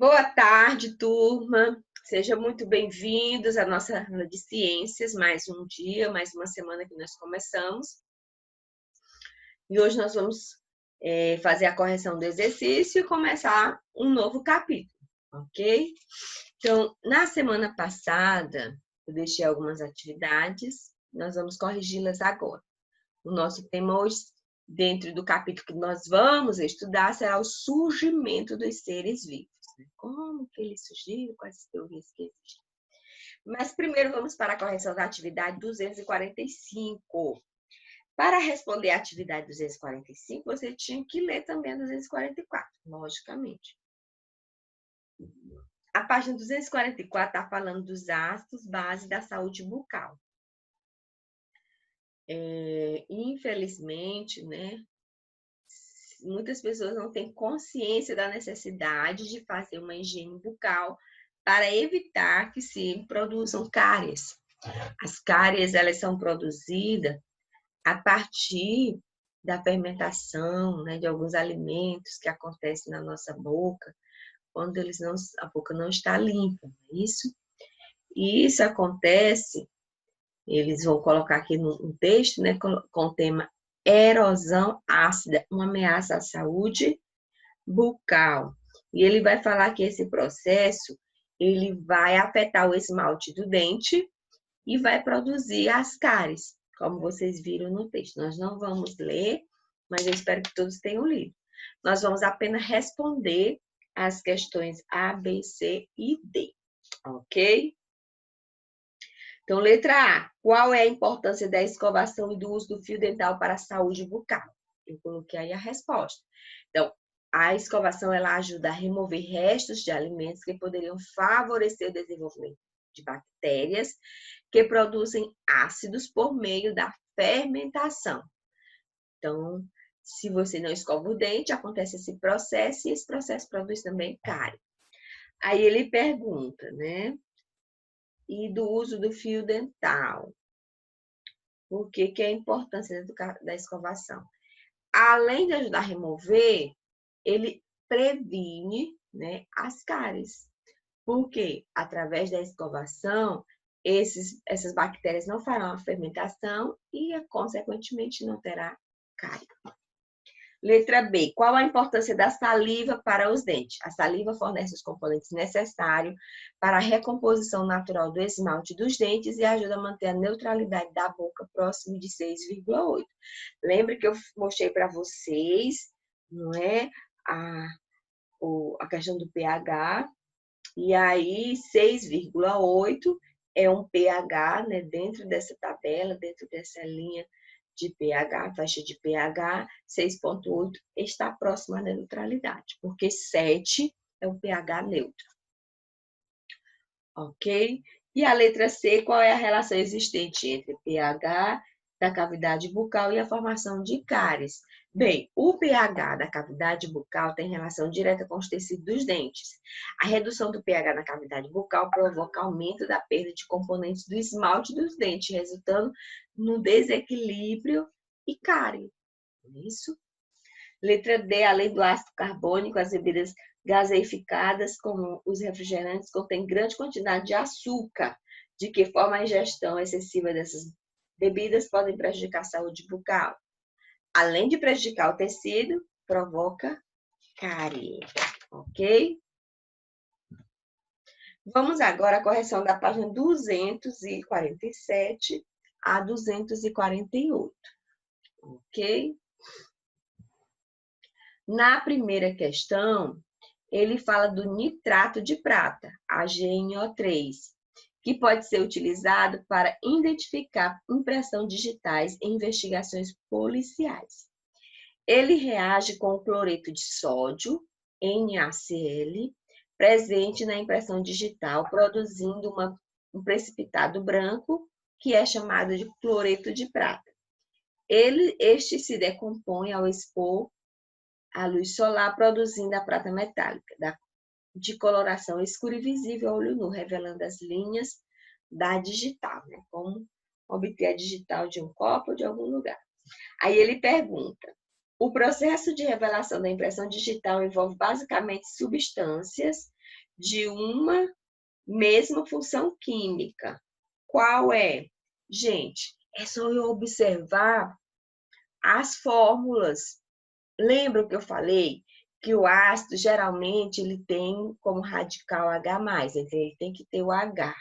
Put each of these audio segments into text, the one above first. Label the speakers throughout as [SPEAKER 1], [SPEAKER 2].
[SPEAKER 1] Boa tarde, turma. Sejam muito bem-vindos à nossa aula de ciências. Mais um dia, mais uma semana que nós começamos. E hoje nós vamos fazer a correção do exercício e começar um novo capítulo, ok? Então, na semana passada, eu deixei algumas atividades, nós vamos corrigi-las agora. O nosso tema hoje, dentro do capítulo que nós vamos estudar, será o surgimento dos seres vivos. Como que eles surgiram, quais as teorias que existem. Mas primeiro vamos para a correção da atividade 245. Para responder a atividade 245, você tinha que ler também a 244, logicamente. A página 244 está falando dos ácidos base da saúde bucal. Infelizmente, né, muitas pessoas não têm consciência da necessidade de fazer uma higiene bucal para evitar que se produzam cáries. As cáries, elas são produzidas a partir da fermentação, né, de alguns alimentos que acontecem na nossa boca, quando a boca não está limpa, não é isso? E isso acontece, eles vão colocar aqui no texto, né, com o tema erosão ácida, uma ameaça à saúde bucal. E ele vai falar que esse processo, ele vai afetar o esmalte do dente e vai produzir as cáries, como vocês viram no texto. Nós não vamos ler, mas eu espero que todos tenham lido. Nós vamos apenas responder as questões A, B, C e D, ok? Então, letra A. Qual é a importância da escovação e do uso do fio dental para a saúde bucal? Eu coloquei aí a resposta. Então, a escovação, ela ajuda a remover restos de alimentos que poderiam favorecer o desenvolvimento de bactérias que produzem ácidos por meio da fermentação. Então, se você não escova o dente, acontece esse processo e esse processo produz também cárie. Aí ele pergunta, né? E do uso do fio dental. Por que é a importância da escovação? Além de ajudar a remover, ele previne, né, as cáries. Porque através da escovação, essas bactérias não farão a fermentação e, consequentemente, não terá cárie. Letra B. Qual a importância da saliva para os dentes? A saliva fornece os componentes necessários para a recomposição natural do esmalte dos dentes e ajuda a manter a neutralidade da boca próximo de 6,8. Lembra que eu mostrei para vocês, não é? A questão do pH. E aí, 6,8 é um pH, né, dentro dessa tabela, dentro dessa linha de pH, faixa de pH, 6,8 está próxima da neutralidade, porque 7 é um pH neutro. Ok? E a letra C, qual é a relação existente entre pH da cavidade bucal e a formação de cáries? Bem, o pH da cavidade bucal tem relação direta com os tecidos dos dentes. A redução do pH na cavidade bucal provoca aumento da perda de componentes do esmalte dos dentes, resultando no desequilíbrio e cárie. Isso. Letra D, além do ácido carbônico, as bebidas gaseificadas, como os refrigerantes, contêm grande quantidade de açúcar, de que forma a ingestão excessiva dessas bebidas podem prejudicar a saúde bucal. Além de prejudicar o tecido, provoca cárie, ok? Vamos agora à correção da página 247 a 248, ok? Na primeira questão, ele fala do nitrato de prata, AgNO3, que pode ser utilizado para identificar impressão digitais em investigações policiais. Ele reage com o cloreto de sódio, NaCl, presente na impressão digital, produzindo um precipitado branco, que é chamado de cloreto de prata. Este se decompõe ao expor a luz solar, produzindo a prata metálica, de coloração escura e visível a olho nu, revelando as linhas da digital, né? Como obter a digital de um copo ou de algum lugar. Aí ele pergunta, O processo de revelação da impressão digital envolve basicamente substâncias de uma mesma função química. Qual é? Gente, é só eu observar as fórmulas. Lembra que eu falei que o ácido geralmente ele tem como radical H+, então ele tem que ter o H.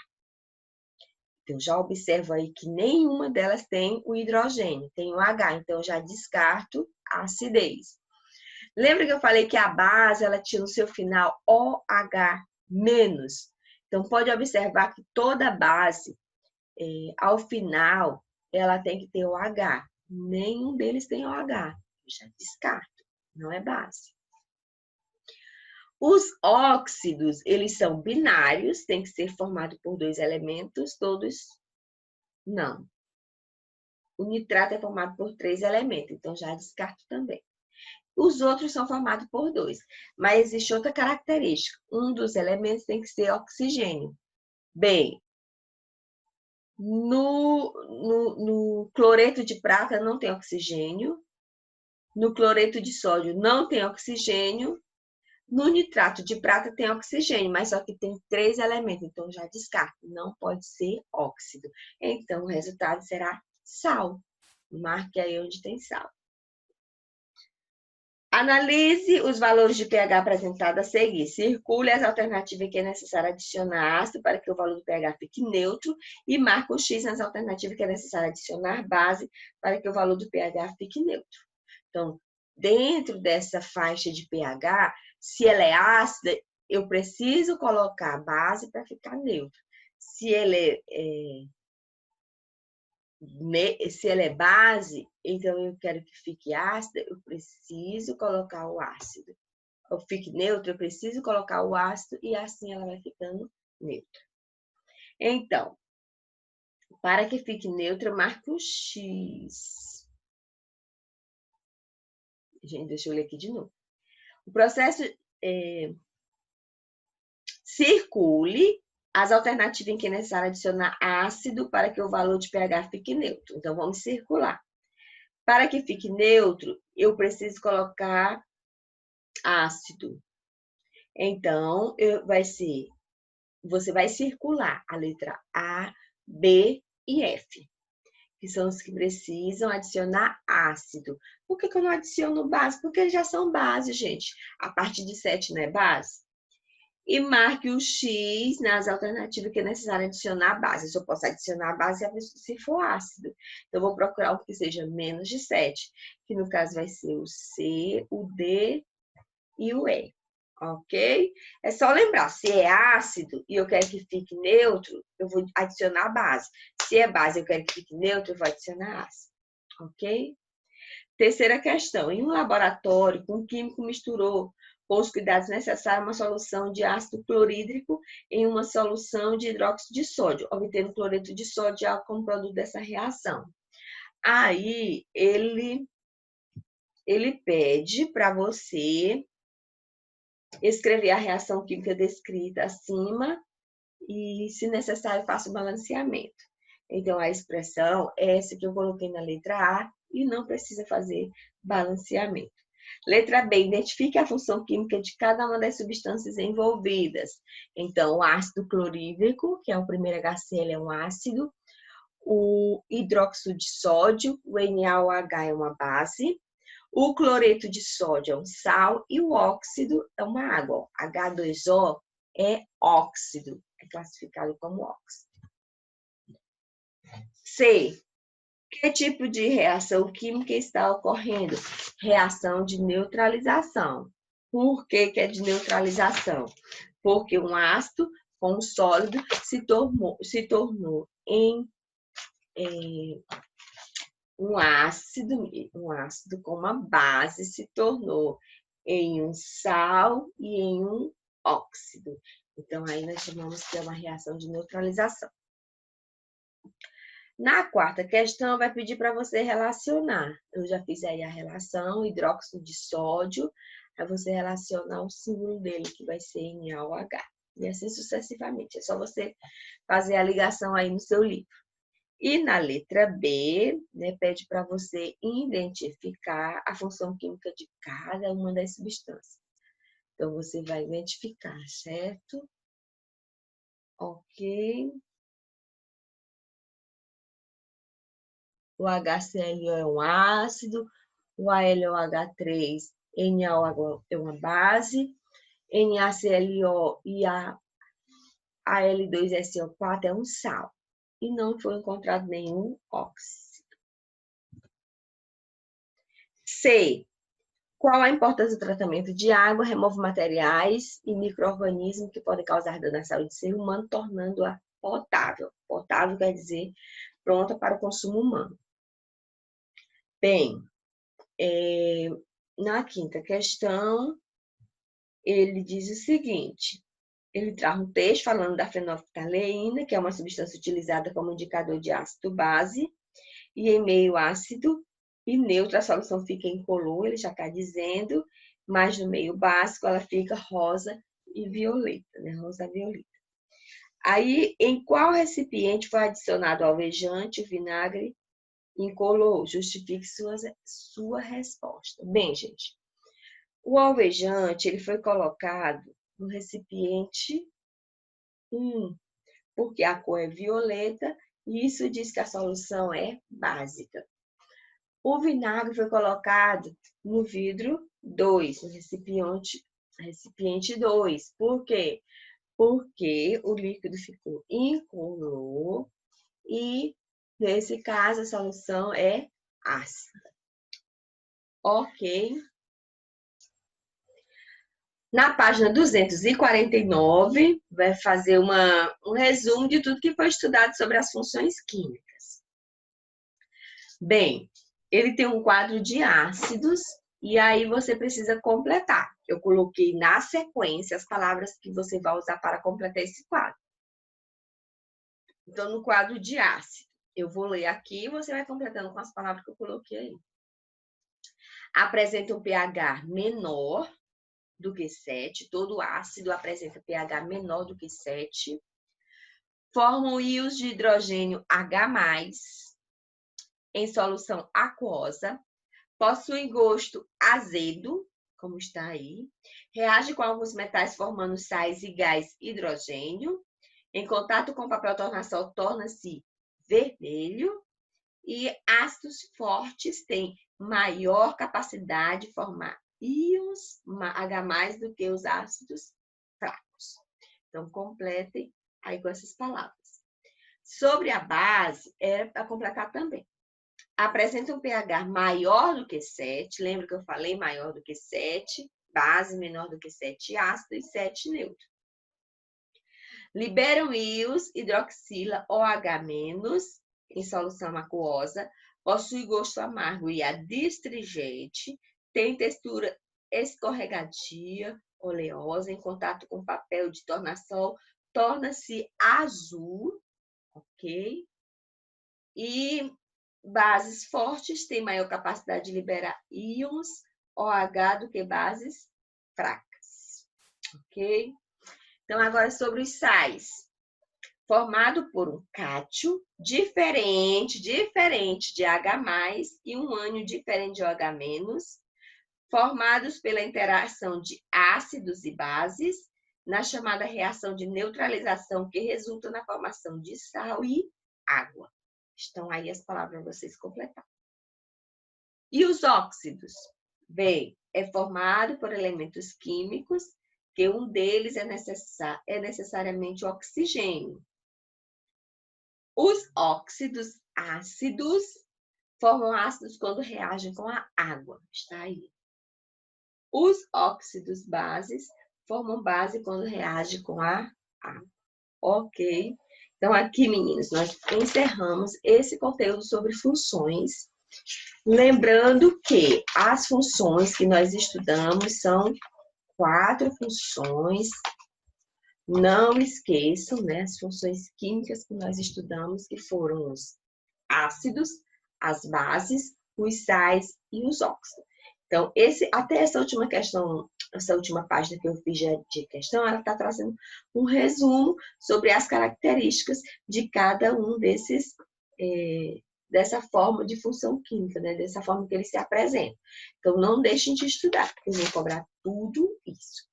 [SPEAKER 1] Então já observo aí que nenhuma delas tem o hidrogênio, tem o H, então eu já descarto a acidez. Lembra que eu falei que a base ela tinha no seu final OH-. Então pode observar que toda base, ao final, ela tem que ter OH. Nenhum deles tem OH. Eu já descarto, não é base. Os óxidos, eles são binários, tem que ser formado por 2 elementos, todos não. O nitrato é formado por 3 elementos, então já descarto também. Os outros são formados por 2, mas existe outra característica. Um dos elementos tem que ser oxigênio. Bem, no cloreto de prata não tem oxigênio, no cloreto de sódio não tem oxigênio, no nitrato de prata tem oxigênio, mas só que tem 3 elementos, então já descarto, não pode ser óxido. Então o resultado será sal. Marque aí onde tem sal. Analise os valores de pH apresentados a seguir. Circule as alternativas em que é necessário adicionar ácido para que o valor do pH fique neutro e marque o X nas alternativas que é necessário adicionar base para que o valor do pH fique neutro. Então, dentro dessa faixa de pH, se ela é ácida, eu preciso colocar a base para ficar neutro. Se ela é base, então eu quero que fique ácida, eu preciso colocar o ácido. Ou fique neutro, eu preciso colocar o ácido e assim ela vai ficando neutra. Então, para que fique neutra, eu marco o X. Gente, deixa eu ler aqui de novo. O processo circule as alternativas em que é necessário adicionar ácido para que o valor de pH fique neutro. Então, vamos circular. Para que fique neutro, eu preciso colocar ácido. Então, você vai circular a letra A, B e F, que são os que precisam adicionar ácido. Por que eu não adiciono base? Porque eles já são base, gente. A partir de 7 não é base? E marque o X nas alternativas que é necessário adicionar base. Eu só posso adicionar base se for ácido. Então, vou procurar o que seja menos de 7, que no caso vai ser o C, o D e o E. Ok? É só lembrar, se é ácido e eu quero que fique neutro, eu vou adicionar base. Se é base e eu quero que fique neutro, eu vou adicionar ácido. Ok? Terceira questão. Em um laboratório, um químico misturou com os cuidados necessários uma solução de ácido clorídrico em uma solução de hidróxido de sódio, obtendo cloreto de sódio como produto dessa reação. Aí, ele pede para você escrever a reação química descrita acima e, se necessário, faça o balanceamento. Então, a expressão é essa que eu coloquei na letra A e não precisa fazer balanceamento. Letra B, identifique a função química de cada uma das substâncias envolvidas. Então, o ácido clorídrico, que é o primeiro HCl, é um ácido. O hidróxido de sódio, o NaOH, é uma base. O cloreto de sódio é um sal e o óxido é uma água. H2O é óxido, é classificado como óxido. C. Que tipo de reação química está ocorrendo? Reação de neutralização. Por que é de neutralização? Porque um ácido com um sólido se tornou em um ácido com uma base se tornou em um sal e em um óxido. Então, aí nós chamamos que é uma reação de neutralização. Na quarta questão, vai pedir para você relacionar. Eu já fiz aí a relação, hidróxido de sódio, aí você relacionar o símbolo dele, que vai ser NaOH. E assim sucessivamente. É só você fazer a ligação aí no seu livro. E na letra B, né, pede para você identificar a função química de cada uma das substâncias. Então, você vai identificar, certo? Ok. O HCl é um ácido, o AlOH3, NaOH é uma base, NaClO e a Al2SO4 é um sal. E não foi encontrado nenhum óxido. C. Qual a importância do tratamento de água? Remove materiais e micro-organismos que podem causar dano à saúde do ser humano, tornando-a potável. Potável quer dizer pronta para o consumo humano. Bem, na quinta questão, ele diz o seguinte: ele traz um texto falando da fenolftaleína, que é uma substância utilizada como indicador de ácido-base, e em meio ácido e neutro a solução fica incolor, ele já está dizendo, mas no meio básico ela fica rosa e violeta, né? Rosa-violeta. Aí, em qual recipiente foi adicionado o alvejante, o vinagre incolor? Justifique sua resposta. Bem, gente, o alvejante ele foi colocado no recipiente 1, porque a cor é violeta e isso diz que a solução é básica. O vinagre foi colocado no vidro 2, no recipiente 2. Por quê? Porque o líquido ficou incolor e, nesse caso, a solução é ácida. Ok? Na página 249, vai fazer um resumo de tudo que foi estudado sobre as funções químicas. Bem, ele tem um quadro de ácidos e aí você precisa completar. Eu coloquei na sequência as palavras que você vai usar para completar esse quadro. Então, no quadro de ácido, eu vou ler aqui e você vai completando com as palavras que eu coloquei aí. Apresenta um pH menor do que 7, todo ácido apresenta pH menor do que 7, formam íons de hidrogênio H+, em solução aquosa, possuem gosto azedo, como está aí, reage com alguns metais formando sais e gás hidrogênio, em contato com papel tornassol torna-se vermelho, e ácidos fortes têm maior capacidade de formar íons H+ do que os ácidos fracos. Então, completem aí com essas palavras. Sobre a base, é para completar também. Apresenta um pH maior do que 7, lembra que eu falei maior do que 7, base menor do que 7 ácido e 7 neutro. Liberam íons hidroxila OH- em solução aquosa, possui gosto amargo e adstringente, tem textura escorregadia, oleosa, em contato com papel de tornassol, torna-se azul, ok? E bases fortes têm maior capacidade de liberar íons OH do que bases fracas, ok? Então, agora sobre os sais. Formado por um cátion diferente de H+, e um ânion diferente de OH-, formados pela interação de ácidos e bases, na chamada reação de neutralização, que resulta na formação de sal e água. Estão aí as palavras para vocês completarem. E os óxidos? Bem, é formado por elementos químicos, que um deles é necessariamente o oxigênio. Os óxidos ácidos formam ácidos quando reagem com a água. Está aí. Os óxidos bases formam base quando reagem com a água. Ok? Então, aqui, meninos, nós encerramos esse conteúdo sobre funções. Lembrando que as funções que nós estudamos são 4 funções. Não esqueçam, né, as funções químicas que nós estudamos, que foram os ácidos, as bases, os sais e os óxidos. Então, até essa última questão, essa última página que eu fiz de questão, ela está trazendo um resumo sobre as características de cada um desses dessa forma de função química, né? Dessa forma que eles se apresentam. Então, não deixem de estudar, porque eu vou cobrar tudo isso.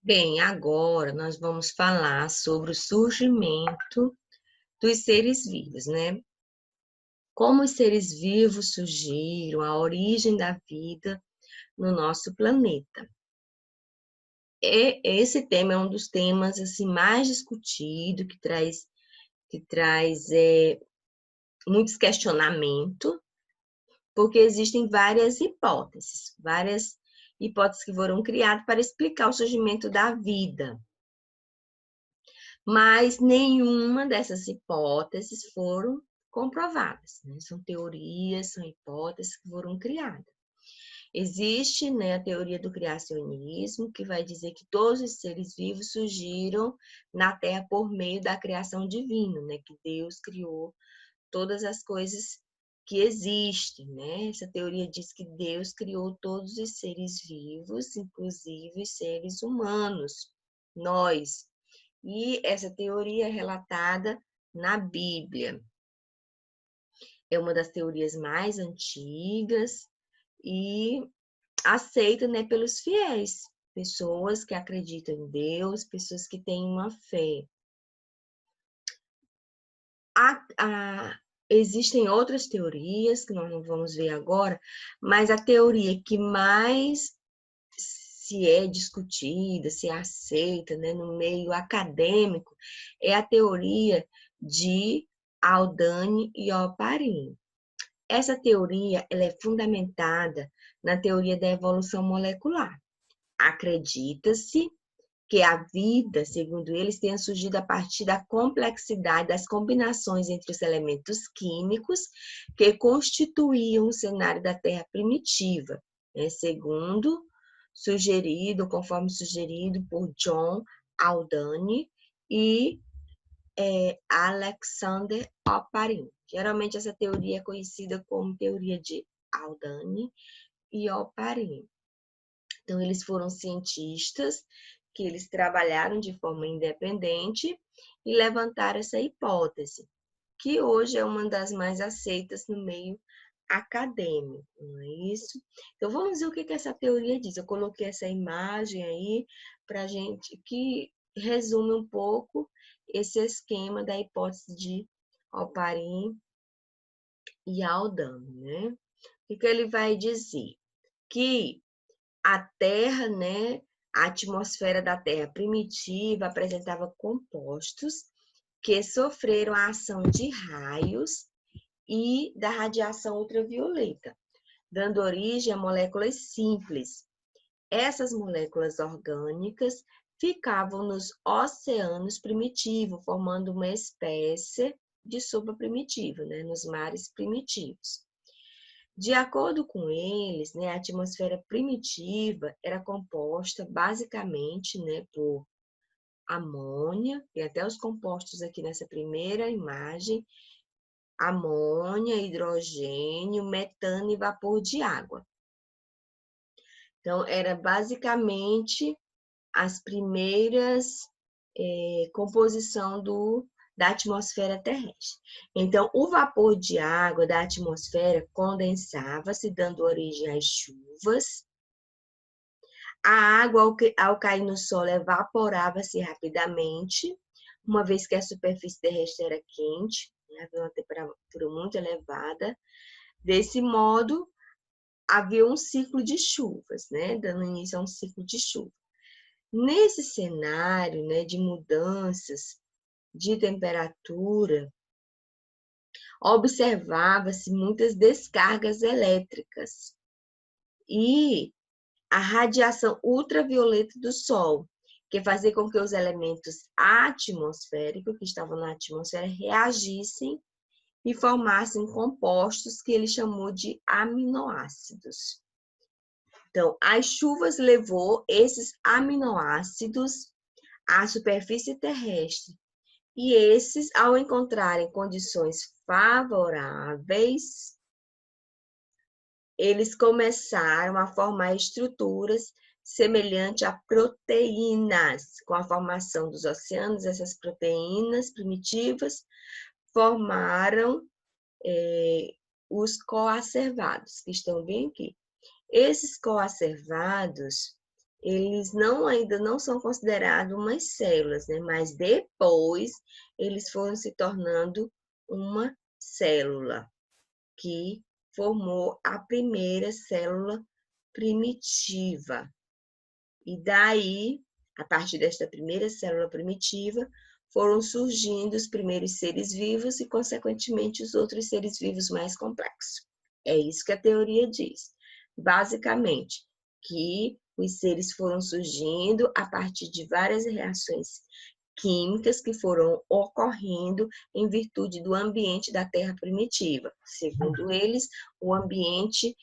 [SPEAKER 1] Bem, agora nós vamos falar sobre o surgimento dos seres vivos, né? Como os seres vivos surgiram, a origem da vida no nosso planeta. Esse tema é um dos temas assim, mais discutido, que traz muitos questionamentos, porque existem várias hipóteses que foram criadas para explicar o surgimento da vida. Mas nenhuma dessas hipóteses foram comprovadas, né? São teorias, são hipóteses que foram criadas. Existe, né, a teoria do criacionismo, que vai dizer que todos os seres vivos surgiram na Terra por meio da criação divina, né? Que Deus criou todas as coisas que existem, né? Essa teoria diz que Deus criou todos os seres vivos, inclusive os seres humanos, nós. E essa teoria é relatada na Bíblia. É uma das teorias mais antigas e aceita, né, pelos fiéis, pessoas que acreditam em Deus, pessoas que têm uma fé. Existem outras teorias que nós não vamos ver agora, mas a teoria que mais se é discutida, se aceita, né, no meio acadêmico, é a teoria de Haldane e Oparin. Essa teoria ela é fundamentada na teoria da evolução molecular. Acredita-se que a vida, segundo eles, tenha surgido a partir da complexidade das combinações entre os elementos químicos que constituíam o cenário da Terra primitiva, né? Conforme sugerido por John Haldane e Alexander Oparin. Geralmente essa teoria é conhecida como teoria de Haldane e Oparin. Então, eles foram cientistas que eles trabalharam de forma independente e levantaram essa hipótese, que hoje é uma das mais aceitas no meio acadêmico, não é isso? Então, vamos ver o que essa teoria diz. Eu coloquei essa imagem aí para gente que resume um pouco esse esquema da hipótese de Oparin e Haldane, né? O que ele vai dizer? Que a Terra, né, a atmosfera da Terra primitiva apresentava compostos que sofreram a ação de raios e da radiação ultravioleta, dando origem a moléculas simples. Essas moléculas orgânicas ficavam nos oceanos primitivos, formando uma espécie de sopa primitiva, né, nos mares primitivos. De acordo com eles, né, a atmosfera primitiva era composta basicamente, né, por amônia, e até os compostos aqui nessa primeira imagem, amônia, hidrogênio, metano e vapor de água. Então, era basicamente as primeiras composição da atmosfera terrestre. Então, o vapor de água da atmosfera condensava-se, dando origem às chuvas. A água, ao cair no solo, evaporava-se rapidamente, uma vez que a superfície terrestre era quente, havia uma temperatura muito elevada. Desse modo, havia um ciclo de chuvas, né? Dando início a um ciclo de chuva. Nesse cenário, né, de mudanças de temperatura, observava-se muitas descargas elétricas e a radiação ultravioleta do Sol, que fazia com que os elementos atmosféricos que estavam na atmosfera reagissem e formassem compostos que ele chamou de aminoácidos. Então, as chuvas levou esses aminoácidos à superfície terrestre. E esses, ao encontrarem condições favoráveis, eles começaram a formar estruturas semelhantes a proteínas. Com a formação dos oceanos, essas proteínas primitivas formaram os coacervados, que estão bem aqui. Esses coacervados, eles ainda não são considerados umas células, né? Mas depois eles foram se tornando uma célula, que formou a primeira célula primitiva. E daí, a partir desta primeira célula primitiva, foram surgindo os primeiros seres vivos e, consequentemente, os outros seres vivos mais complexos. É isso que a teoria diz. Basicamente, que os seres foram surgindo a partir de várias reações químicas que foram ocorrendo em virtude do ambiente da Terra primitiva. Segundo eles, o ambiente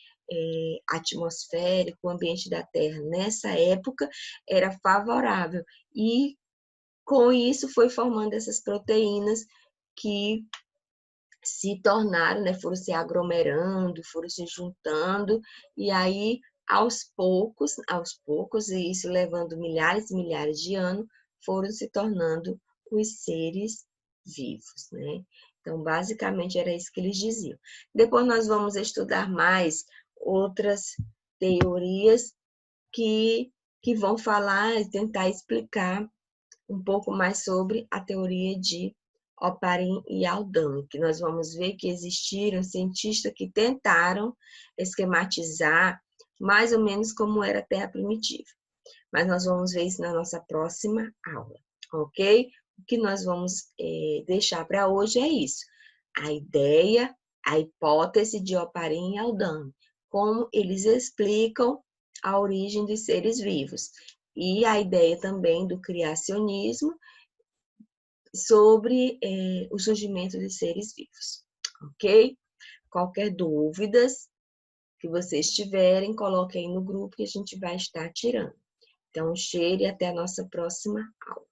[SPEAKER 1] atmosférico, o ambiente da Terra nessa época era favorável e com isso foi formando essas proteínas que se tornaram, né, foram se aglomerando, foram se juntando e aí aos poucos, e isso levando milhares e milhares de anos, foram se tornando os seres vivos, né? Então, basicamente, era isso que eles diziam. Depois nós vamos estudar mais outras teorias que vão falar e tentar explicar um pouco mais sobre a teoria de Oparin e Haldane, que nós vamos ver que existiram cientistas que tentaram esquematizar mais ou menos como era a Terra primitiva. Mas nós vamos ver isso na nossa próxima aula, ok? O que nós vamos deixar para hoje é isso. A ideia, a hipótese de Oparin e Haldane, como eles explicam a origem dos seres vivos. E a ideia também do criacionismo sobre o surgimento dos seres vivos, ok? Qualquer dúvidas que vocês tiverem, coloquem aí no grupo que a gente vai estar tirando. Então, cheire até a nossa próxima aula.